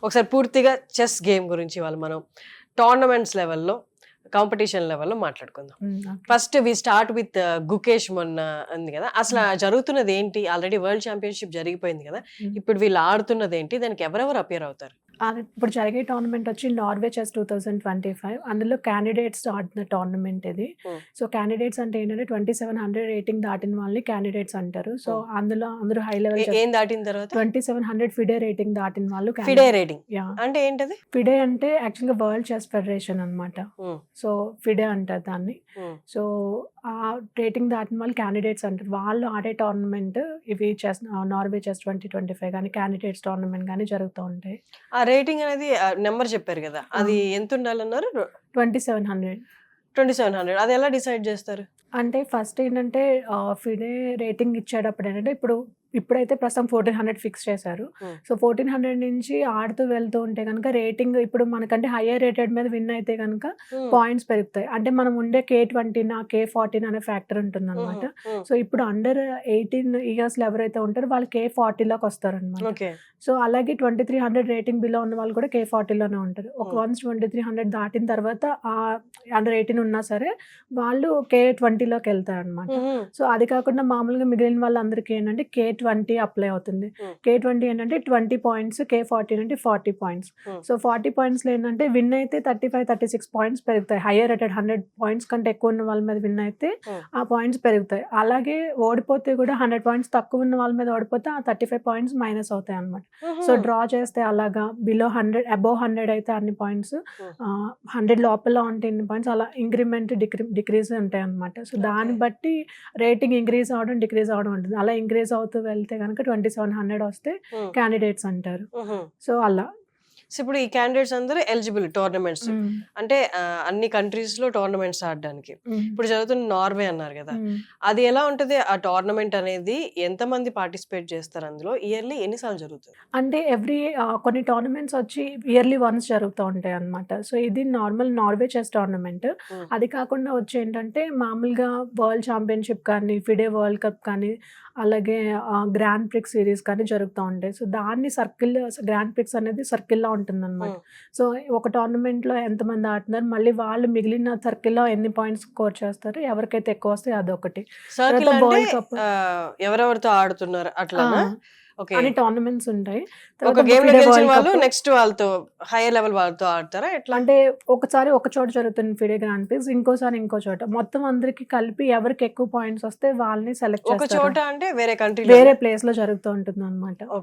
ఒకసారి పూర్తిగా chess game గురించి వాళ్ళు మనం టోర్నమెంట్స్ లెవెల్లో కాంపిటీషన్ లెవెల్లో మాట్లాడుకుందాం. First we start with Gukesh మొన్న ఉంది కదా, అసలు జరుగుతున్నది ఏంటి? ఆల్రెడీ వరల్డ్ ఛాంపియన్షిప్ జరిగిపోయింది కదా, ఇప్పుడు వీళ్ళు ఆడుతున్నది ఏంటి? దానికి ఎవరెవరు అపియర్ అవుతారు? అది ఇప్పుడు జరిగే టోర్నమెంట్ వచ్చి నార్వే చెస్ 2025. అందులో క్యాండిడేట్స్ ఆడుతున్న టోర్నమెంట్ ఇది. సో క్యాండిడేట్స్ అంటే ఏంటంటే 2700 రేటింగ్ దాటిన వాళ్ళని క్యాండిడేట్స్ అంటారు. సో అందులో అందరూ హై లెవెల్ ఏం దాటిన తర్వాత 2700 ఫిడే రేటింగ్ దాటిన వాళ్ళు ఫిడే రేటింగ్ అంటే ఏంటది? ఫిడే అంటే యాక్చువల్గా వరల్డ్ చెస్ ఫెడరేషన్ అన్నమాట. సో ఫిడే అంటారు దాన్ని. సో ఆ రేటింగ్ దాటిన వాళ్ళు క్యాండిడేట్స్ అంటారు. వాళ్ళు ఆడే టోర్నమెంట్ ఇవి చెస్ నార్వే చెస్ 2025 కానీ క్యాండిడేట్స్ టోర్నమెంట్ కానీ జరుగుతూ ఉంటాయి. ఆ రేటింగ్ అనేది నెంబర్ చెప్పారు కదా, అది ఎంత ఉండాలన్నారు? 2700. అది ఎలా డిసైడ్ చేస్తారు? అంటే ఫస్ట్ ఏంటంటే ఫిడే రేటింగ్ ఇచ్చేటప్పుడు ఏంటంటే ఇప్పుడైతే ప్రస్తుతం 1400 ఫిక్స్ చేశారు. సో 1400 నుంచి ఆడుతూ వెళ్తూ ఉంటే కనుక రేటింగ్ ఇప్పుడు మనకంటే హయ్యర్ రేటెడ్ మీద విన్ అయితే కనుక పాయింట్స్ పెరుగుతాయి. అంటే మనం ఉండే K20 K14 అనే ఫ్యాక్టర్ ఉంటుంది అనమాట. సో ఇప్పుడు అండర్ 18 ఇయర్స్ ఎవరైతే ఉంటారో వాళ్ళు K40లోకి వస్తారు అనమాట. సో అలాగే 2300 రేటింగ్ బిలో ఉన్న వాళ్ళు కూడా K40లోనే ఉంటారు. ఒక వన్స్ 2300 దాటిన తర్వాత అండర్ 18 ఉన్నా సరే వాళ్ళు K20లోకి వెళ్తారు అనమాట. సో అది కాకుండా మామూలుగా మిగిలిన వాళ్ళందరికీ ఏంటంటే K20 అప్లై అవుతుంది. K20 ఏంటంటే 20 పాయింట్స్, K14 అంటే 40 పాయింట్స్. సో 40 పాయింట్స్లో ఏంటంటే విన్ అయితే 35-36 పాయింట్స్ పెరుగుతాయి. హయ్యర్ రేటెడ్ 100 పాయింట్స్ కంటే ఎక్కువ ఉన్న వాళ్ళ మీద విన్ అయితే ఆ పాయింట్స్ పెరుగుతాయి. అలాగే ఓడిపోతే కూడా 100 పాయింట్స్ తక్కువ ఉన్న వాళ్ళ మీద ఓడిపోతే ఆ 35 పాయింట్స్ మైనస్ అవుతాయి అనమాట. సో డ్రా చేస్తే అలాగా బిలో 100 అబోవ్ 100 అయితే అన్ని పాయింట్స్, 100 లోపల ఉంటే ఇన్ని పాయింట్స్, అలా ఇంక్రిమెంట్ డిక్రీజ్ ఉంటాయి అనమాట. సో దాన్ని బట్టి రేటింగ్ ఇంక్రీజ్ అవడం డిక్రీజ్ అవడం ఉంటుంది. అలా ఇంక్రీజ్ అవుతూ వెళ్తే కనుక 2700 వస్తే క్యాండిడేట్స్ అంటారు. సో అలా ఇప్పుడు ఈ క్యాండిడేట్స్ అందరూ ఎలిజిబుల్ టోర్నమెంట్స్ అంటే అన్ని కంట్రీస్ లో టోర్నమెంట్స్ ఆడడానికి. ఇప్పుడు జరుగుతున్న నార్వే అన్నారు కదా, అది ఎలా ఉంటది? ఆ టోర్నమెంట్ అనేది ఎంత మంది పార్టిసిపేట్ చేస్తారు? అందులో ఇయర్లీ ఎన్నిసార్లు జరుగుతుంది? అంటే కొన్ని టోర్నమెంట్స్ వచ్చి ఇయర్లీ వన్స్ జరుగుతూ ఉంటాయి అన్నమాట. సో ఇది నార్మల్ నార్వే చెస్ టోర్నమెంట్. అది కాకుండా వచ్చి ఏంటంటే మామూలుగా వరల్డ్ ఛాంపియన్షిప్ కానీ, ఫిడే వరల్డ్ కప్ కానీ, అలాగే గ్రాండ్ ప్రిక్స్ సిరీస్ కానీ జరుగుతూ ఉంటాయి. సో దాన్ని గ్రాండ్ ప్రిక్స్ అనేది సర్కిల్లో ఉంటుంది అనమాట. సో ఒక టోర్నమెంట్లో ఎంతమంది ఆడుతున్నారు, మళ్ళీ వాళ్ళు మిగిలిన సర్కిల్లో ఎన్ని పాయింట్స్ స్కోర్ చేస్తారు, ఎవరికైతే ఎక్కువ వస్తే అదొకటి. వరల్డ్ కప్ ఎవరెవరితో ఆడుతున్నారు అట్లా అన్ని టోర్నమెంట్స్ ఉంటాయి. ఒక గేమ్ లో గెలిచిన వాళ్ళు నెక్స్ట్ వాళ్ళతో హైయర్ లెవెల్ వాళ్ళతో ఆడతారా ఎట్లా? అంటే ఒకసారి ఒక చోట జరుగుతుంది ఫిడే గ్రాండ్ ప్రిక్స్, ఇంకోసారి ఇంకో చోట, మొత్తం అందరికి కలిపి ఎవరికి ఎక్కువ పాయింట్స్ వస్తే వాళ్ళని సెలెక్ట్ చేస్తారు. ఒక చోట అంటే వేరే కంట్రీ వేరే ప్లేస్ లో జరుగుతూ ఉంటుంది అనమాట.